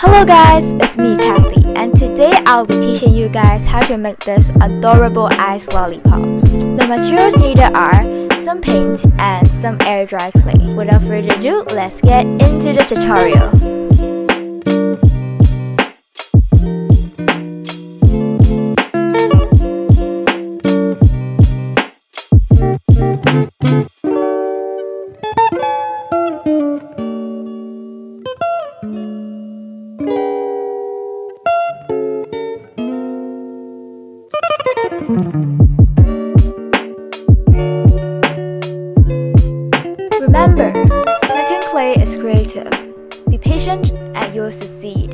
Hello guys, it's me Cathy, and today I'll be teaching you guys how to make this adorable ice lollipop. The materials needed are some paint and some air dry clay. Without further ado, let's get into the tutorial. Remember, making clay is creative. Be patient and you'll succeed.